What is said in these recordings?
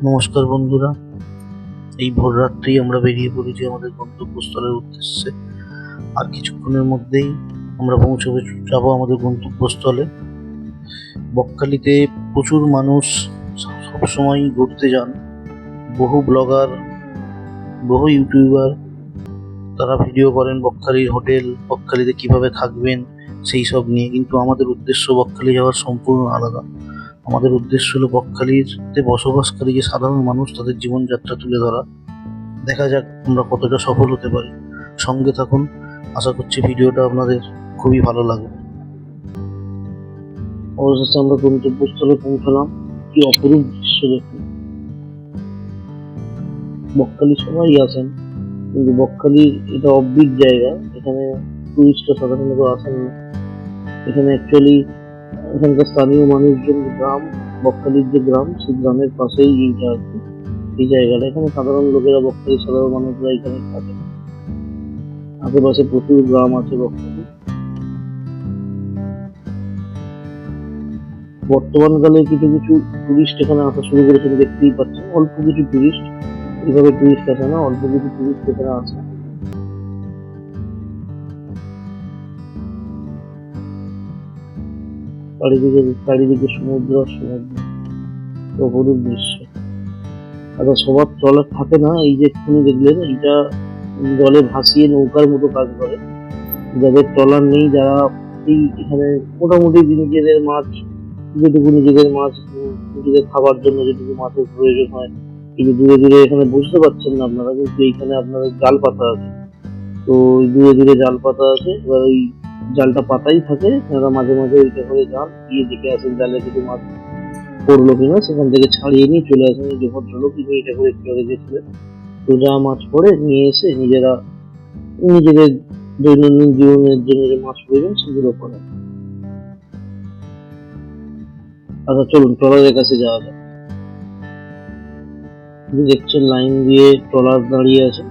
নমস্কার বন্ধুরা, এই ভোর রাত্রেই আমরা বেরিয়ে পড়েছি আমাদের গন্তব্যস্থলের উদ্দেশ্যে। আর কিছুক্ষণের মধ্যেই আমরা যাব আমাদের গন্তব্যস্থলে। বকখালিতে প্রচুর মানুষ সবসময় ঘুরতে যান। বহু ব্লগার, বহু ইউটিউবার তারা ভিডিও করেন বকখালির হোটেল, বকখালিতে কিভাবে থাকবেন সেই সব নিয়ে। কিন্তু আমাদের উদ্দেশ্য বকখালি যাওয়ার সম্পূর্ণ আলাদা। আমাদের উদ্দেশ্য হলো বকখালিতে বসবাসকারী যে সাধারণ মানুষ তাদের জীবনযাত্রা তুলে ধরা। দেখা যাক আমরা কতটা সফল হতে পারি। সঙ্গে থাকুন, আশা করছি ভিডিওটা আপনাদের খুবই ভালো লাগবে। অবশেষে আমরা গন্তব্যস্থলে পৌঁছলাম। কি অপরূপ দৃশ্য দেখুন। বকখালি সবাই আসেন, কিন্তু বকখালির এটা অফবিট জায়গা, এখানে টুরিস্টরা সাধারণত আসেন না। এখানে অ্যাকচুয়ালি এখানকার স্থানীয় মানুষজন, গ্রাম, বকখালির যে গ্রাম, সেই গ্রামের পাশেই এইটা আর কি, এই জায়গাটা। এখানে সাধারণ লোকেরা, বকখালির সাধারণ মানুষরা এখানে থাকে। আশেপাশে প্রচুর গ্রাম আছে বকখালি। বর্তমানকালে কিছু কিছু টুরিস্ট এখানে আসা শুরু করেছেন, দেখতেই পাচ্ছেন। অল্প কিছু টুরিস্ট, এইভাবে টুরিস্ট আসে না, অল্প কিছু টুরিস্ট এখানে আসে। চারিদিকে সমুদ্র আর সমুদ্র, অপরূপ দৃশ্য। আচ্ছা, সবার ট্রলার থাকে না, এই যে এক্ষুনি দেখলেন, এইটা জলে ভাসিয়ে নৌকার মতো কাজ করে। যাদের ট্রলার নেই, যারা এই এখানে মোটামুটি নিজেদের মাছ, যেটুকু নিজেদের মাছ, নিজেদের খাবার জন্য যেটুকু মাছের প্রয়োজন হয়, কিন্তু দূরে দূরে এখানে বুঝতে পারছেন না আপনারা, কিন্তু এইখানে আপনাদের জাল পাতা আছে। তো দূরে দূরে জাল পাতা আছে, এবার ওই জালটা পাতাই থাকে, তারা মাঝে মাঝে ওইটা করে যান, গিয়ে দেখে আসেন জালে কিছু মাছ পড়লো কিনা, সেখান থেকে ছাড়িয়ে নিয়ে চলে আসেন। এই যে ভদ্রলোক, তিনি এটা করে একটু আগে গেছিলেন। তো যা মাছ পড়ে নিয়ে এসে নিজেরা নিজেদের দৈনন্দিন জীবনের জন্য যে মাছ প্রয়োজন সেগুলো করেন। আচ্ছা চলুন ট্রলারের কাছে যাওয়া যাক। দেখছেন লাইন দিয়ে ট্রলার দাঁড়িয়ে আছে।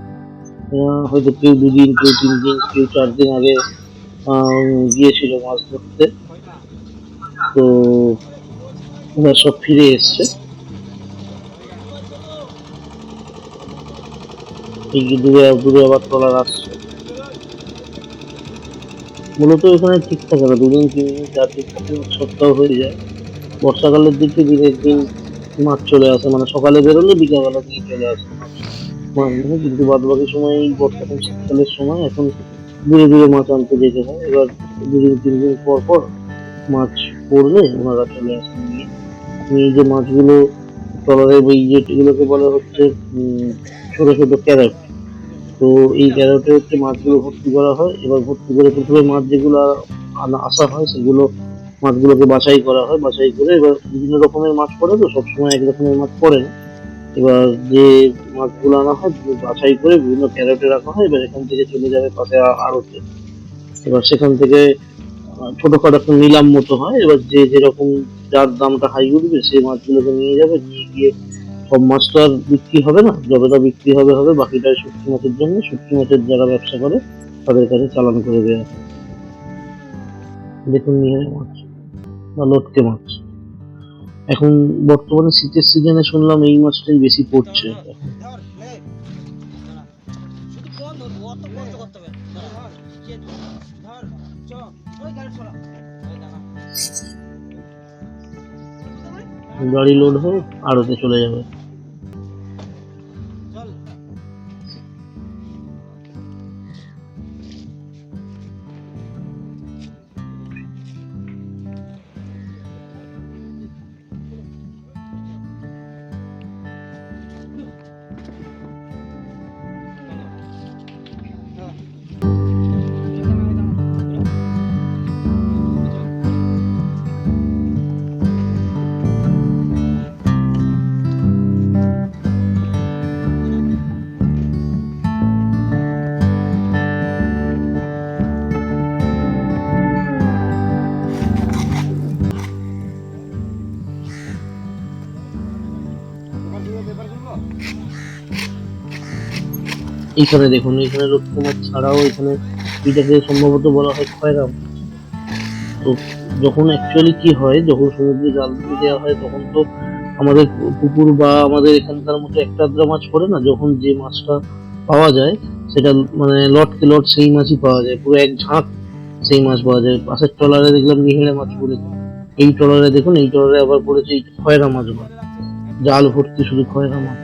হয়তো কেউ 2 দিন, কেউ 3 দিন, কেউ 4 দিন আগে গিয়েছিল মাছ ধরতে। তো ওরা সব ফিরে এসছে। এই দূরে দূরে আবার ট্রলার আসছে। মূলত এখানে ঠিক থাকে না, 2 দিন 3 দিন 4 দিন থাকে, এক সপ্তাহ হয়ে যায়। বর্ষাকালের দিকে দিনের দিন মাছ চলে আসে, মানে সকালে বেরোলে বিকালবেলা দিয়ে চলে আসে মাছ। কিন্তু বাদ বাকি সময় বর্ষাকাল শীতকালের সময় এখন দূরে দূরে মাছ আনতে যেতে হয়। এবার 2 দিন 3 দিন পর পর মাছ পড়লে ওনারা চলে আসেন নিয়ে। নিয়ে যে মাছগুলো ট্রলারে, ওই যেগুলোকে বলা হচ্ছে ছোট ছোট ক্যারেট। তো এই ক্যারেটে হচ্ছে মাছগুলো ভর্তি করা হয়। এবার ভর্তি করে প্রথমে মাছ যেগুলো আসা হয়, সেগুলো মাছগুলোকে বাছাই করা হয়। বাছাই করে এবার বিভিন্ন রকমের মাছ পড়ে, তো সবসময় এক রকমের মাছ পড়ে না। এবার যে মাছগুলো আনা হয় বাছাই করে বিভিন্ন ক্যারেটে রাখা হয়। এবার এখান থেকে চলে যাবে পাশে আড়তে। এবার সেখান থেকে ছোটখাটো একটা নিলাম মতো হয়। এবার যে যেরকম, যার দামটা হাই উঠবে সেই মাছগুলোকে নিয়ে যাবে। নিয়ে গিয়ে সব মাছ তো আর বিক্রি হবে না, যতটা বিক্রি হবে হবে, বাকিটা শুটকি মাছের জন্য, শুটকি মাছের যারা ব্যবসা করে তাদের কাছে চালান করে দেওয়া। দেখুন নিয়ে মাছ বা লটকে মাছ। এখন বর্তমানে শীতের সিজনে শুনলাম এই মাছটাই বেশি পড়ছে। গাড়ি লোড হয়ে আড়তে চলে যাবে। এইখানে দেখুন, এখানে লটকে মাছ ছাড়াও এখানে এটাকে সম্ভবত বলা হয় খয়রা। তো যখন অ্যাকচুয়ালি কি হয়, যখন সমুদ্রে জাল দিয়ে দেওয়া হয় তখন তো আমাদের পুকুর বা আমাদের এখানকার মতো একটা আধটা মাছ পড়ে না, যখন যে মাছটা পাওয়া যায় সেটা মানে লটকে লট সেই মাছই পাওয়া যায়, পুরো এক ঝাঁক সেই মাছ পাওয়া যায়। পাশের ট্রলারে দেখলাম নিহেড়ে মাছ পড়েছে, এই ট্রলারে দেখুন এই ট্রলারে আবার পড়েছে এই খয়রা মাছ, জাল ভর্তি শুধু খয়রা মাছ।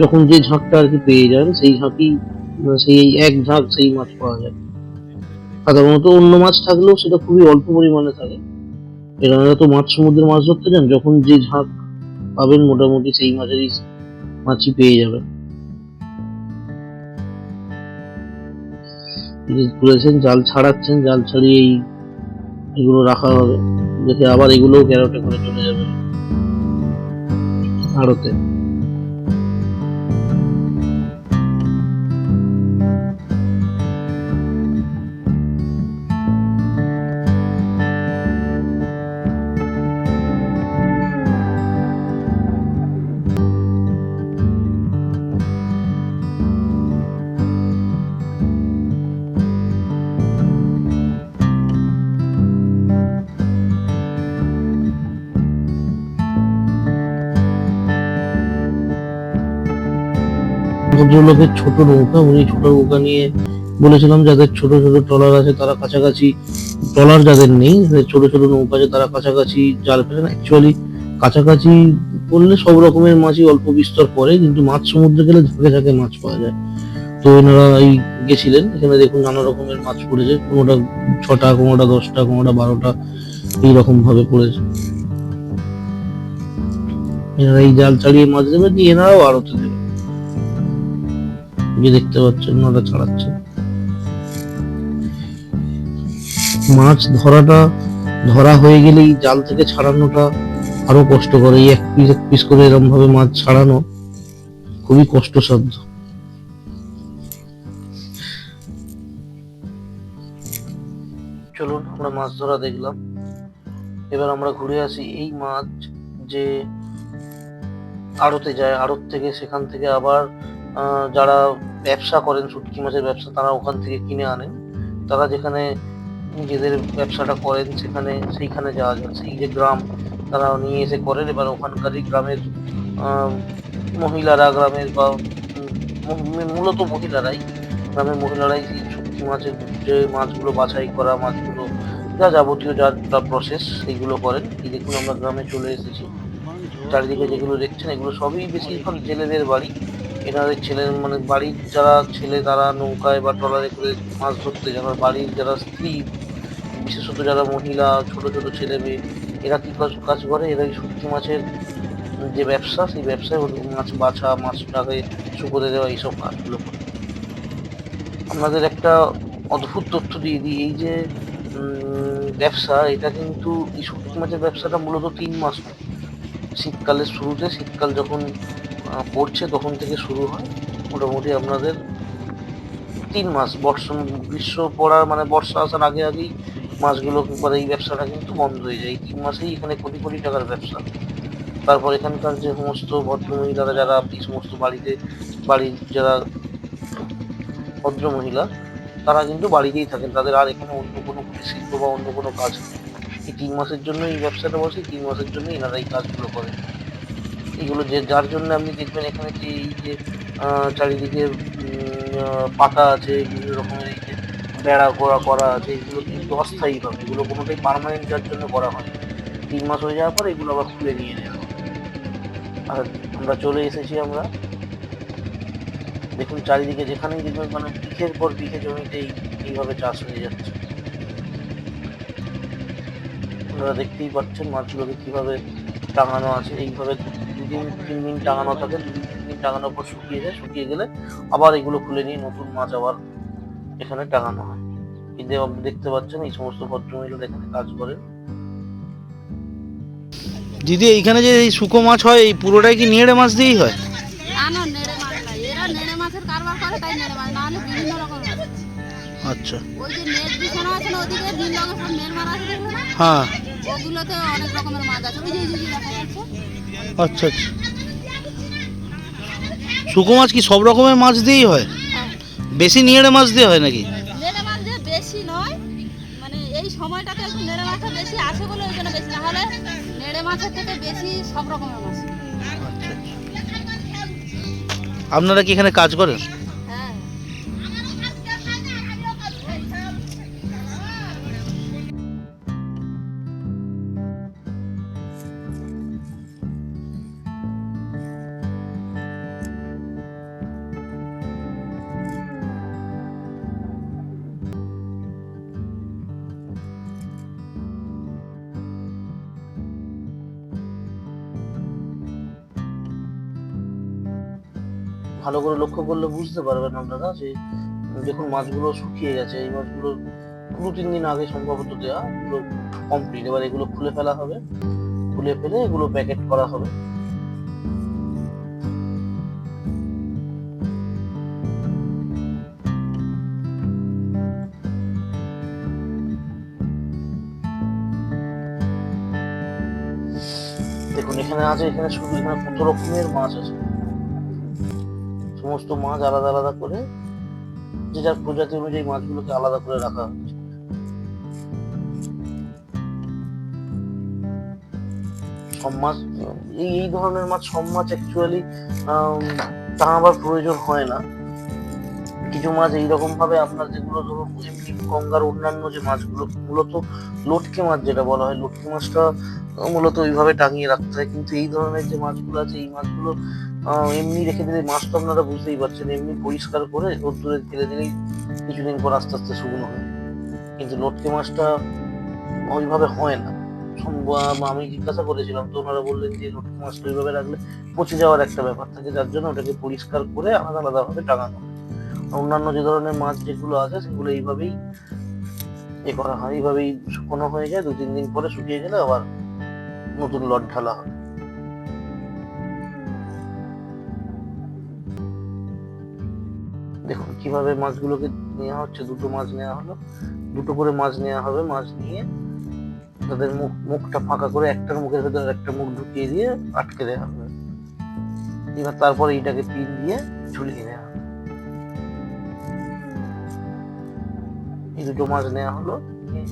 যখন যে ঝাঁকটা আর কি পেয়ে যান সেই ঝাঁকই সেই এক ঝাঁক সেই মাছ পাওয়া যায়। সাধারণত অন্য মাছ থাকলেও সেটা খুবই অল্প পরিমাণে থাকে। এনারা তো মাছ সমুদ্রের মাছ ধরতে যান, যখন যে ঝাঁক পাবেন মোটামুটি সেই মাছেরই মাছই পেয়ে যাবেন। তুলেছেন, জাল ছাড়াচ্ছেন, জাল ছাড়িয়ে এগুলো রাখা হবে, যাতে আবার এগুলোও ক্যারটে করে চলে যাবে আড়তে। ভদ্রলোকের ছোট নৌকা, উনি ছোট নৌকা নিয়ে বলেছিলাম যাদের ছোট ছোট ট্রলার আছে তারা কাছাকাছি, ট্রলার যাদের নেই ছোট ছোট নৌকা আছে তারা কাছাকাছি জাল ফেলেন। অ্যাকচুয়ালি কাছাকাছি করলে সব রকমের মাছই অল্প বিস্তর পড়ে, কিন্তু মাছ সমুদ্রে গেলে ঝাঁকে ঝাঁকে মাছ পাওয়া যায়। তো এনারা এই গেছিলেন, এখানে দেখুন নানা রকমের মাছ পড়েছে, কোনোটা 6টা, কোনোটা 10টা, কোনোটা 12টা, এইরকম ভাবে পড়েছে। এনারা এই জাল চালিয়ে মাছ দেবে, দিয়ে এনারাও আড়তে দেবে। যে দেখতে পাচ্ছেন ওটা ছাড়াচ্ছে। মাছ ধরা হয়ে গেলেই জাল থেকে ছাড়ানোটা আরো কষ্টকর। এই এক পিস করে এরকম ভাবে মাছ ছাড়ানো খুবই কষ্টসাধ্য। চলুন আমরা মাছ ধরা দেখলাম, এবার আমরা ঘুরে আসি। এই মাছ যে আড়তে যায়, আড়ত থেকে সেখান থেকে আবার যারা ব্যবসা করেন শুটকি মাছের ব্যবসা, তারা ওখান থেকে কিনে আনেন। তারা যেখানে নিজেদের ব্যবসাটা করেন সেইখানে যাওয়া যায়, সেই যে গ্রাম তারা নিয়ে এসে করেন। এবার ওখানকারই গ্রামের মহিলারা, গ্রামের বা মূলত মহিলারাই, গ্রামের মহিলারাই সেই শুটকি মাছের যে মাছগুলো বাছাই করা, মাছগুলো যা যাবতীয় যা প্রসেস সেইগুলো করেন। এই দেখুন আমরা গ্রামে চলে এসেছি, চারিদিকে যেগুলো দেখছেন এগুলো সবই বেশিরভাগ জেলেদের বাড়ি। এনাদের ছেলে মানে বাড়ির যারা ছেলে তারা নৌকায় বা ট্রলারে করে মাছ ধরতে যান, আর বাড়ির যারা স্ত্রী বিশেষত যারা মহিলা, ছোট ছোট ছেলে মেয়ে, এরা কি কাজ করে, এরা এই শুটকি মাছের যে ব্যবসা, সেই ব্যবসায় মাছ বাছা, মাছটাকে শুকোতে দেওয়া, এইসব কাজগুলো করে। আপনাদের একটা অদ্ভুত তথ্য দিয়ে দিই, এই যে ব্যবসা, এটা কিন্তু এই শুটকি মাছের ব্যবসাটা মূলত 3 মাস হয়। শীতকালের শুরুতে, শীতকাল যখন পড়ছে তখন থেকে শুরু হয়, মোটামুটি আপনাদের 3 মাস, গ্রীষ্ম পড়ার মানে বর্ষা আসার আগে আগেই মাছগুলো মানে এই ব্যবসাটা কিন্তু বন্ধ হয়ে যায়। এই 3 মাসেই এখানে কোটি কোটি টাকার ব্যবসা। তারপর এখানকার যে সমস্ত ভদ্রমহিলারা যারা এই সমস্ত বাড়ির যারা ভদ্রমহিলা, তারা কিন্তু বাড়িতেই থাকেন, তাদের আর এখানে অন্য কোনো শিল্প বা অন্য কোনো কাজ নেই। এই 3 মাসের জন্য এই ব্যবসাটা বসে, 3 মাসের জন্য এনারা এই কাজগুলো করেন। এগুলো যার জন্য আপনি দেখবেন এখানে যে এই যে চারিদিকে পাতা আছে, বিভিন্ন রকমের এই যে বেড়া করা আছে, এগুলো কিন্তু অস্থায়ীভাবে, এগুলো কোনোটাই পার্মানেন্ট যার জন্য করা হয়। 3 মাস হয়ে যাওয়ার পর এগুলো আবার খুলে নিয়ে নেওয়া। আর আমরা চলে এসেছি, আমরা দেখুন চারিদিকে যেখানেই দেখবেন মানে বিঘের পর বিঘে জমিতে এইভাবে চাষ হয়ে যাচ্ছে। আপনারা দেখতেই পাচ্ছেন মাছগুলোকে কিভাবে টাঙানো আছে, এইভাবে 2-3 দিন টাঙানো থাকে, 2-3 দিন টাঙানোর পর শুকিয়ে যায়, শুকিয়ে গেলে আবার এগুলো খুলে নিয়ে নতুন মাছ আবার এখানে টাঙানো হয়। কিন্তু আপনি দেখতে পাচ্ছেন এই সমস্ত ভদ্রমহিলা এখানে কাজ করেন। দিদি এইখানে যে এই শুকো মাছ হয়, এই পুরোটাই কি নেড়ে মাছ দিয়েই হয়? না নেড়ে মাছ নাই, এরা নেড়ে মাছের কারবার করে, তাই নেড়ে মাছ, নাহলে বিভিন্ন রকম মাছ। আচ্ছা, ওই যে নেট বিছানো আছে না ওদিকে, নীল রঙের সব নেট মারা আছে, হ্যাঁ, ওগুলোতে অনেক রকমের মাছ আছে, ওই যে দেখা যাচ্ছে। আচ্ছা আচ্ছা। শুকো মাছ কি সব রকমের মাছ দিয়েই হয়? হ্যাঁ, বেশি নেড়ে মাছ দিয়ে হয় নাকি? নেড়ে মাছ দিয়ে বেশি নয়, মানে এই সময়টাতে একটু নেড়ে মাছটা বেশি আসে বলে ওই জন্য বেশি, না হলে নেড়ে মাছের থেকে সব রকমের মাছ। আচ্ছা আচ্ছা। আপনারা কি এখানে কাজ করেন? হ্যাঁ। ভালো করে লক্ষ্য করলে বুঝতে পারবেন আপনারা যে দেখুন মাছগুলো শুকিয়ে গেছে। এই মাছগুলো 2-3 দিন আগে সম্ভবত দেওয়া, এগুলো কমপ্লিট। এবার এগুলো খুলে ফেলা হবে, খুলে ফেলে এগুলো প্যাকেট করা হবে। দেখুন এখানে আছে, এখানে শুধু এখানে কত রকমের মাছ আছে। সমস্ত মাছ আলাদা আলাদা করে যে যার প্রজাতি অনুযায়ী মাছগুলোকে আলাদা করে রাখা হচ্ছে। সব মাছ এই এই ধরনের মাছ, সব মাছ অ্যাকচুয়ালি টাঙাবার প্রয়োজন হয় না। কিছু মাছ এইরকম ভাবে আপনার যেগুলো ধরুন এমনি গঙ্গার অন্যান্য যে মাছগুলো, মূলত লটকে মাছ যেটা বলা হয়, লটকে মাছটা মূলত ওইভাবে টাঙিয়ে রাখতে হয়। কিন্তু এই ধরনের যে মাছগুলো আছে, এই মাছগুলো এমনি রেখে দিলে, মাছ তো আপনারা বুঝতেই পারছেন, এমনি পরিষ্কার করে রোদ্দুরে ফেলে দিলেই কিছুদিন পর আস্তে আস্তে শুকনো হয়। কিন্তু লটকে মাছটা ওইভাবে হয় না। আমি জিজ্ঞাসা করেছিলাম, তো ওনারা বললেন যে লটকে মাছটা ওইভাবে রাখলে পচে যাওয়ার একটা ব্যাপার থাকে, যার জন্য ওটাকে পরিষ্কার করে আলাদা আলাদা ভাবে টাঙানো। অন্যান্য যে ধরনের মাছ যেগুলো আছে সেগুলো এইভাবেই করা হয়, এইভাবেই শুকনো হয়ে যায়। 2-3 দিন পরে শুকিয়ে গেলে আবার নতুন লট ঢালা হয়। দেখুন কিভাবে মাছগুলোকে নেওয়া হচ্ছে। দুটো মাছ নেওয়া হলো, দুটো করে মাছ নেওয়া হবে। মাছ নিয়ে তাদের মুখটা ফাঁকা করে একটার মুখের ভেতরে একটা মুখ ঢুকিয়ে দিয়ে আটকে দেওয়া হবে। এবার তারপরে এইটাকে পিন দিয়ে ঝুলিয়ে নেওয়া হবে। এই দুটো মাছ নেওয়া হলো,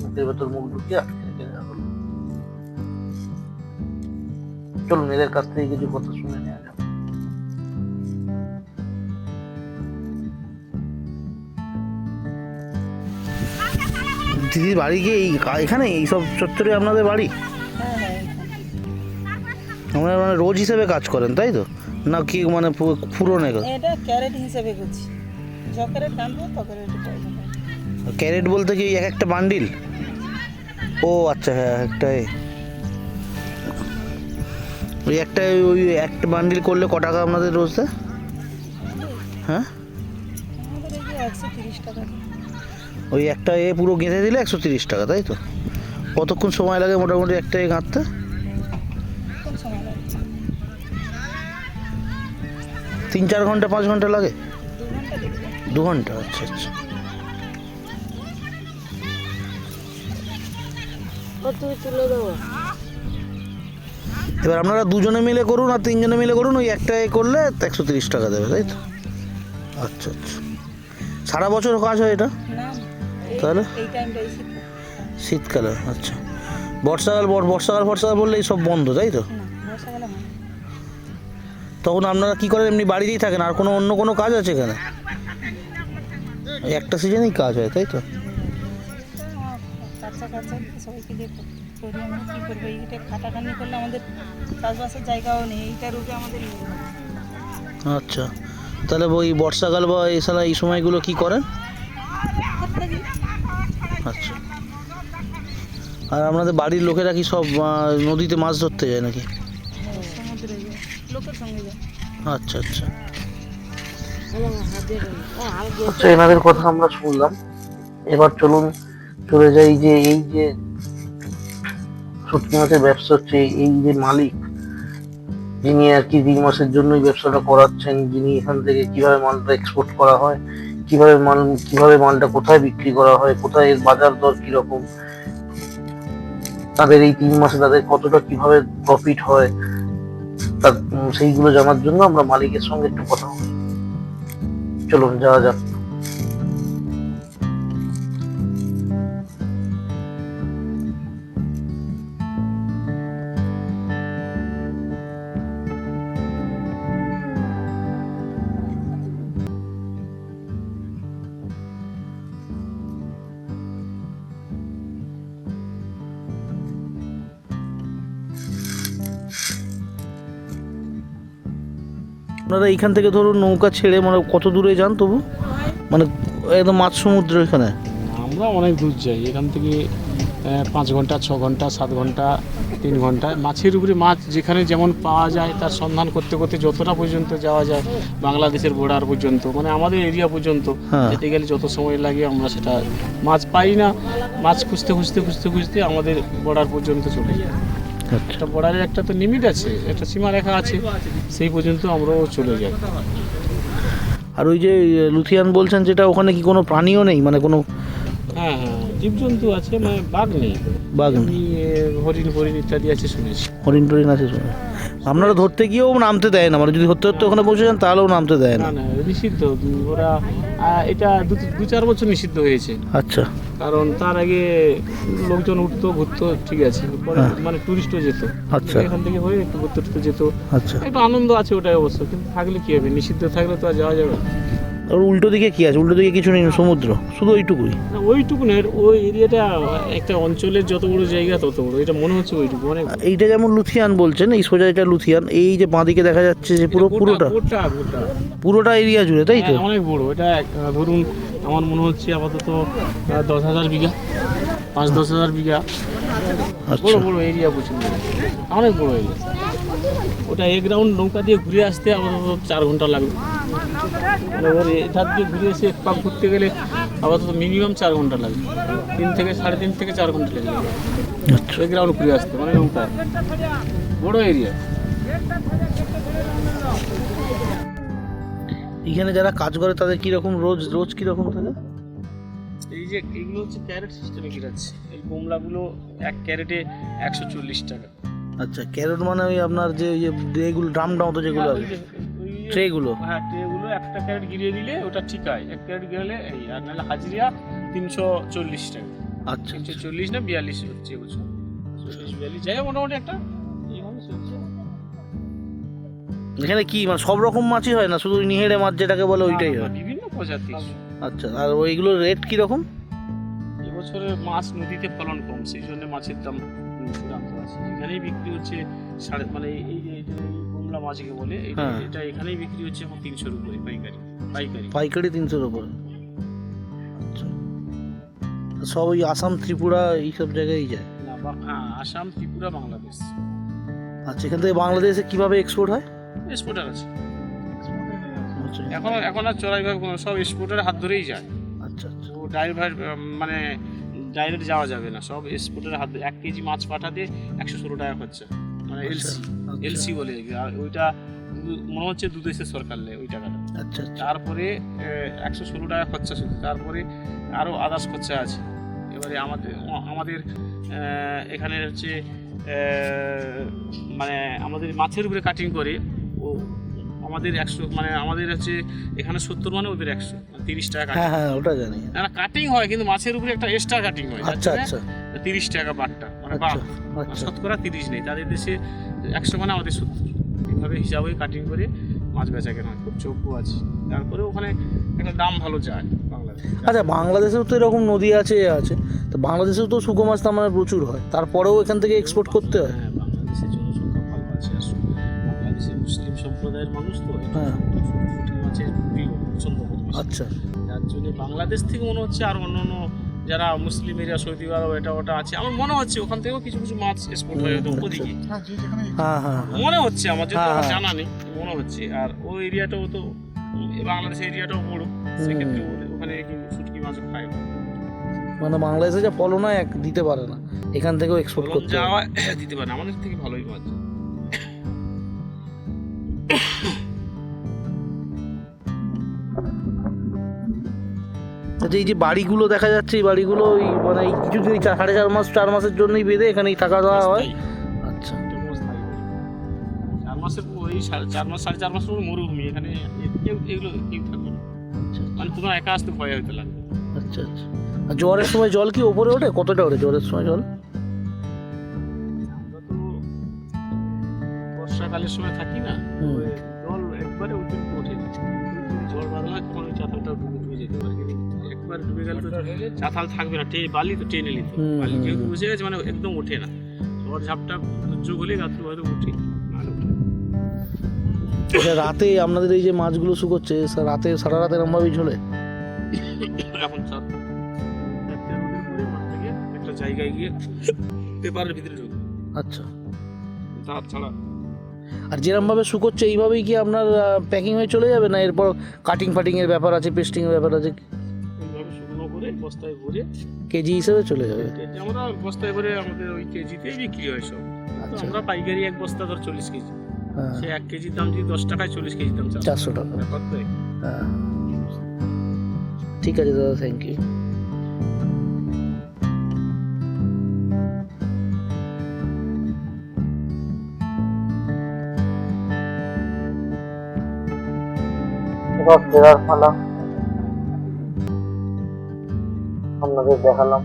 মুখের ভেতর মুখ ঢুকিয়ে আটকে রেখে দেওয়া হলো। চলুন এদের কাছ থেকে কিছু কথা শুনে নেওয়া যাক। দিদির বাড়ি কি এখানে এইসব চত্বরে আপনাদের বাড়ি? হ্যাঁ হ্যাঁ আমরা মানে রোজ হিসেবে কাজ করেন তাই তো, না কি মানে পুরনো কাজ? এটা ক্যারেট হিসেবে করছি। য ক্যারেট টানবো ত ক্যারেটের প্রয়োজন হয়। ক্যারেট বলতে কি এক একটা বান্ডিল? ও আচ্ছা, হ্যাঁ একটা ওই একটা বান্ডিল করলে ক টাকা আপনাদের রোজ দেয়? হ্যাঁ আমাদের এই যে 130 টাকা। ওই একটা পুরো গেঁথে দিলে 130 টাকা তাই তো? কতক্ষণ সময় লাগে মোটামুটি একটা গাঁথতে? কোন সময় লাগে? 3-4 ঘন্টা 5 ঘন্টা লাগে? 2 ঘন্টা লেগে যায়। 2 ঘন্টা, আচ্ছা আচ্ছা। এবার আপনারা দুজনে মিলে করুন আর 3 জনে মিলে করুন, ওই একটা করলে 130 টাকা দেবে তাই তো? আচ্ছা আচ্ছা। সারা বছর কাজ হয় এটা? না তাহলে এই টাইমটাই শীতকালে? আচ্ছা। বর্ষাকাল বললে এই সব বন্ধ তাই তো? না, বর্ষাকালে হয়। তখন আপনারা কি করেন, এমনি বাড়িতেই থাকেন? আর কোনো অন্য কোনো কাজ আছে এখানে? এই একটা সিজনেই কাজ হয় তাই তো? কাচ্চা সবাইকে দিয়ে করি। আমরা কী করবো, এইটা খাটাখানি করলে আমাদের চাষবাসের জায়গাও নেই, এইটার উপরে আমাদের নির্ভর। আচ্ছা, তাহলে ওই বর্ষাকাল বা এই সময়গুলো কি করেন? আচ্ছা। আর আপনাদের বাড়ির লোকেরা কি সব নদীতে মাছ ধরতে যায় নাকি? সমুদ্রে যায়, লোকের সঙ্গে যায়। আচ্ছা আচ্ছা। আচ্ছা, এনাদের কথা আমরা শুনলাম। এবার চলুন চলে যাই যে এই যে শুটকি মাছের ব্যবসা হচ্ছে, এই যে মালিক যিনি আর কি 2 মাসের জন্য এই ব্যবসাটা করাচ্ছেন, যিনি এখান থেকে কিভাবে মালটা এক্সপোর্ট করা হয়, কিভাবে মালটা কোথায় বিক্রি করা হয়, কোথায় এর বাজার দর কিরকম, তাদের এই 3 মাসে তাদের কতটা কিভাবে প্রফিট হয়, সেইগুলো জানার জন্য আমরা মালিকের সঙ্গে একটু কথা বলি। চলুন যাওয়া যাক। আপনারা এইখান থেকে ধরুন নৌকা ছেড়ে মানে কত দূরে যান তবু, মানে একদম মাঝ সমুদ্র এখানে? আমরা অনেক দূর যাই এখান থেকে, 5 ঘন্টা, 6 ঘন্টা, 7 ঘন্টা, 3 ঘন্টা। মাছের উপরে মাছ যেখানে যেমন পাওয়া যায় তার সন্ধান করতে করতে যতটা পর্যন্ত যাওয়া যায়, বাংলাদেশের বর্ডার পর্যন্ত, মানে আমাদের এরিয়া পর্যন্ত হ্যাঁ। যেতে গেলে যত সময় লাগে আমরা সেটা মাছ পাই না, মাছ খুঁজতে খুঁজতে খুঁজতে খুঁজতে আমাদের বর্ডার পর্যন্ত চলে যায়। আচ্ছা। একটা বর্ডারের একটা তো লিমিট আছে, একটা সীমারেখা আছে, সেই পর্যন্ত আমরাও চলে যাই। আর ওই যে লুথিয়ান বলছেন যেটা, ওখানে কি কোনো প্রাণীও নেই, মানে কোনো? হ্যাঁ হ্যাঁ, জীবজন্তু আছে, মানে বাঘ নেই, বাঘ নেই, এমনি, হরিণ ফরিণ ইত্যাদি আছে শুনেছি। হরিণ টরিণ আছে শুনে? আপনারা ধরতে গিয়েও নামতে দেয় না, মানে যদি ধরতে ধরতে ওখানে পৌঁছে যান তাহলেও নামতে দেয় না? না না, নিষিদ্ধ। ওরা এটা 2-4 বছর নিষিদ্ধ হয়েছে, আচ্ছা কারণ তার আগে লোকজন উঠতো ঘুরতো, ঠিক আছে, পরে হ্যাঁ। মানে টুরিস্টও যেত, আচ্ছা এখান থেকে হয়ে একটু ঘুরতে টুরতে যেত, আচ্ছা। একটু আনন্দ আছে ওটাই অবশ্য। কিন্তু থাকলে কি হবে, নিষিদ্ধ থাকলে তো আর যাওয়া যাবে না। আর উল্টো দিকে কি আছে? উল্টো দিকে কিছু নেই, সমুদ্র শুধু ওইটুকুই? না, ওইটুকুনের ওই এরিয়াটা একটা অঞ্চলের যত বড় জায়গা তত বড়, এটা মনে হচ্ছে ওইটুকু অনেক। এইটা যেমন লুথিয়ান বলছেন, এই সোজা এটা লুথিয়ান, এই যে বাঁদিকে দেখা যাচ্ছে যে পুরো পুরোটা গোটা গোটা পুরোটা এরিয়া জুড়ে, তাই তো? হ্যাঁ, অনেক বড় এটা। ধরুন আমার মনে হচ্ছে আপাতত 10,000 বিঘা, 5-10,000 বিঘা, আচ্ছা বড় বড় এরিয়া, প্রচুর অনেক বড় এরিয়া। ওটা এক রাউন্ড নৌকা দিয়ে ঘুরে আসতে আপাতত 4 ঘন্টা লাগবে। মানে ওর এধার দিয়ে ঘুরে এসে এক পাক ঘুরতে গেলে আপাতত মিনিমাম 4 ঘন্টা লাগবে, 3 থেকে 4 ঘন্টা লেগে যাবে আচ্ছা। এক রাউন্ড ঘুরে আসতে, মানে নৌকা বড় এরিয়া। এখানে যারা কাজ করে তাদের কিরকম রোজ রোজ কিরকম থাকে? এই যে এইগুলো হচ্ছে ক্যারেট সিস্টেমে কিরাচ্ছে, এই কমলাগুলো 1 ক্যারেটে 140 টাকা। আচ্ছা, ক্যারট মানে ওই আপনার যে এগুলো ড্রাম মতো যেগুলো আছে, ট্রেগুলো? হ্যাঁ, ট্রেগুলো একটা ক্যারেট গিরিয়ে দিলে ওটা ঠিক হয়, 1 ক্যারেট গিরালে এই, আর নাহলে হাজিরিয়া 340 টাকা। আচ্ছা 340 না 42 হচ্ছে এবছর, 40-42 যাই হোক, মোটামুটি একটা এইভাবে চলছে। এখানে কি মানে সব রকম মাছই হয় না, শুধু ওই নিহেড়ে মাছ যেটাকে বলে ওইটাই না, হয়? বিভিন্ন প্রজাতির। আচ্ছা, আর ওইগুলোর রেট কিরকম? এবছরে মাছ নদীতে ফলন কম, সেই জন্য মাছের দাম চূড়ান্ত আছে। এখানেই বিক্রি হচ্ছে মানে এই যে এটা এই কমলা মাছকে বলে, হ্যাঁ। এটা এখানেই বিক্রি হচ্ছে এখন 300 উপরে পাইকারি পাইকারি। পাইকারি 300-র উপরে? আচ্ছা, সব ওই আসাম, ত্রিপুরা এইসব জায়গায় যায়? না, হ্যাঁ, আসাম, ত্রিপুরা, বাংলাদেশ। আচ্ছা, এখান থেকে বাংলাদেশে কিভাবে এক্সপোর্ট হয়? এক্সপোর্টার আছে আচ্ছা এখন আর চড়াইভাবে সব এক্সপোর্টারের হাত ধরেই যায়। আচ্ছা আচ্ছা। তো ড্রাইভার মানে ডাইরেক্ট যাওয়া যাবে না, সব এক্সপোর্টারের হাত ধরে। 1 কেজি মাছ পাঠাতে 116 টাকা খরচা, মানে এলসি এলসি বলে। আর ওইটা মনে হচ্ছে 2 দেশের সরকার নেয় ওই টাকাটা। আচ্ছা আচ্ছা। তারপরে 116 টাকা খরচা শুধু, তারপরে আরও আদার্স খরচা আছে। এবারে আমাদের এখানে হচ্ছে মানে আমাদের মাছের উপরে কাটিং করে, ও আমাদের 100, মানে আমাদের হচ্ছে এখানে 70, মানে ওদের 100, মানে 30 টাকা হ্যাঁ হ্যাঁ, ওটা জানি। না কাটিং হয়, কিন্তু মাছের উপরে একটা এক্সট্রা কাটিং হয়। আচ্ছা আচ্ছা 30 টাকা বাটটা, মানে আচ্ছা বাট আচ্ছা। শতকরা 30 নেই, তাদের দেশে 100, মানে আমাদের 70, এইভাবে হিসাবে কাটিং করে মাছ বেচা কেনা হয়। খুব চৌক্য আছে, তারপরে ওখানে একটা দাম ভালো যায় বাংলাদেশে। আচ্ছা, বাংলাদেশেও তো এরকম নদী আছে তো বাংলাদেশেও তো শুকো মাছ তার মানে প্রচুর হয়, তারপরেও এখান থেকে এক্সপোর্ট করতে হয়? হ্যাঁ, বাংলাদেশের জনসংখ্যা ভালো আছে, আর বাংলাদেশের মুসলিম সম্প্রদায়ের মানুষ তো হ্যাঁ। শুটকি মাছের প্রিয়, পছন্দ করে বেশি। আচ্ছা যার জন্য বাংলাদেশ থেকে মনে হচ্ছে আর অন্য যারা মুসলিম এরিয়া, সৌদি আরব, এটা ওটা আছে, আমার মনে হচ্ছে ওখান থেকেও কিছু কিছু মাছ এক্সপোর্ট হয়ে যেত ওদিকে, হ্যাঁ হ্যাঁ মনে হচ্ছে আমার, যদি আমার হ্যাঁ। জানা নেই, মনে হচ্ছে। আর ওই এরিয়াটাও তো, বাংলাদেশ এরিয়াটাও বড়, সেক্ষেত্রে ওখানে কিন্তু শুটকি মাছও খায়। মানে বাংলাদেশে যা ফলন হয় দিতে পারে না, এখান থেকেও এক্সপোর্ট করতে হয়। যাওয়া দিতে পারে না, আমাদের থেকে ভালোই মাছ। আচ্ছা, এই যে বাড়িগুলো দেখা যাচ্ছে, এই বাড়িগুলো ওই মানে এই কিছুদিন 4.5 মাস 4 মাসের জন্যই বেঁধে এখানেই থাকা দেওয়া হয়? আচ্ছা 4 মাসের ওই 4 মাস 4.5 মাস মরুভূমি, এখানে এগুলো কেউ থাকবে না, মানে তোমার একা আসতে ভয় হতে লাগবে। আচ্ছা আচ্ছা। আর জ্বরের সময় জল কি ওপরে ওঠে? কতটা ওঠে জ্বরের সময় জল? আমরা তো বর্ষাকালের সময় থাকি না, ওই জল একবারে অতিরিক্ত ওঠে না। ঝড় বাদল হয় তখন ওই চাতালটা ডুবে যেতে পারে, কিন্তু একবার ডুবে গেলে তো চাতাল থাকবে না, বালি তো টেনে নিত, বালি যেহেতু বসে গেছে, মানে একদম ওঠে না। ঝড় ঝাপটা দুর্যোগ হলে রাত্রে হয়তো উঠে, নাহলে ওঠে না। এটা রাতে আপনাদের এই যে মাছগুলো শুকোচ্ছে রাতে সারা রাত এরমভাবেই ঝোলে? এখন চার একটা রোদের পরে মাছটাকে একটা জায়গায় গিয়ে পেপারের ভিতরে ঢুকবে, আচ্ছা। তার ছাড়া আর যেরমভাবে শুকোচ্ছে এইভাবেই কি আপনার প্যাকিং হয়ে চলে যাবে, না এরপর কাটিং ফাটিংয়ের ব্যাপার আছে, পেস্টিংয়ের ব্যাপার আছে, ওইভাবে শুকনো করে বস্তায় ভরে কেজি হিসেবে চলে যাবে? আমরা বস্তায় ভরে আমাদের ওই কেজিতেই বিক্রি হয় সব। তো আচ্ছা। আমরা পাইকারি এক বস্তা ধর 40 কেজি, হ্যাঁ, সে 1 কেজির দাম যদি 10 টাকায় 40 কেজি দাম 400 টাকা। ব্যাপার তো এই। হ্যাঁ, ঠিক আছে দাদা, থ্যাংক ইউ। এবার ফেরার পালা। আপনাদের দেখালাম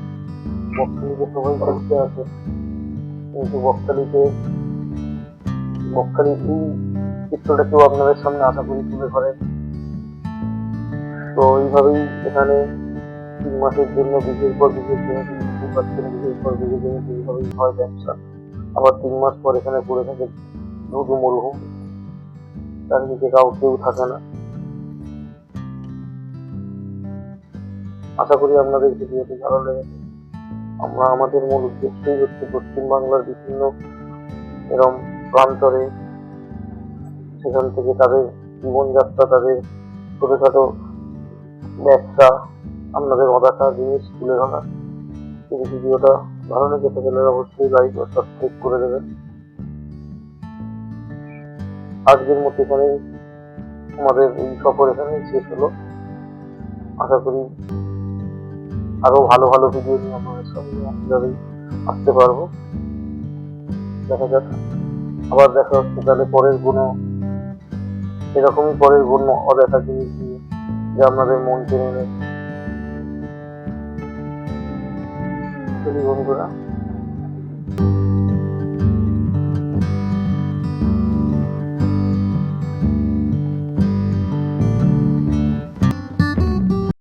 বকখালিতে সবাই ঘুরতে আসে, কিন্তু বকখালির এই চিত্রটা কেউ আপনাদের সামনে আশা করি তুলে ধরেন। তো এইভাবেই এখানে 3 মাসের জন্য বিশেষ পর বিশেষ জমি বিক্রি পাচ্ছেন, বিশেষ পর বিশেষ জমি এইভাবেই হয় ব্যবসা। আবার 3 মাস পর এখানে পড়ে থাকে ধুধু মরুভূমি, তার নিচে কেউ থাকে না। আশা করি আপনাদের ভিডিওটি ভালো লেগেছে। আমরা আমাদের মূল উদ্দেশ্যই হচ্ছে পশ্চিমবাংলার বিভিন্ন এরম প্রান্তরে সেখান থেকে তাদের জীবনযাত্রা, তাদের ছোটখাটো ব্যবসা, আপনাদের অদেখা জিনিস তুলে ধরা। যদি ভিডিওটা ভালো লেগে থাকে তাহলে অবশ্যই লাইক ও সাবস্ক্রাইব করে দেবেন। আজকের মতো এখানে আমাদের এই সফর এখানে শেষ হলো। আশা করি আরো ভালো ভালো ভিডিও নিয়ে আপনাদের সামনে আসতে পারবো। দেখা যাক, আবার দেখা হচ্ছে তাহলে পরের কোনো এরকমই পরের কোনো অদেখা জিনিস নিয়ে যা আপনাদের মন কেড়ে নেয়। বন্ধুরা।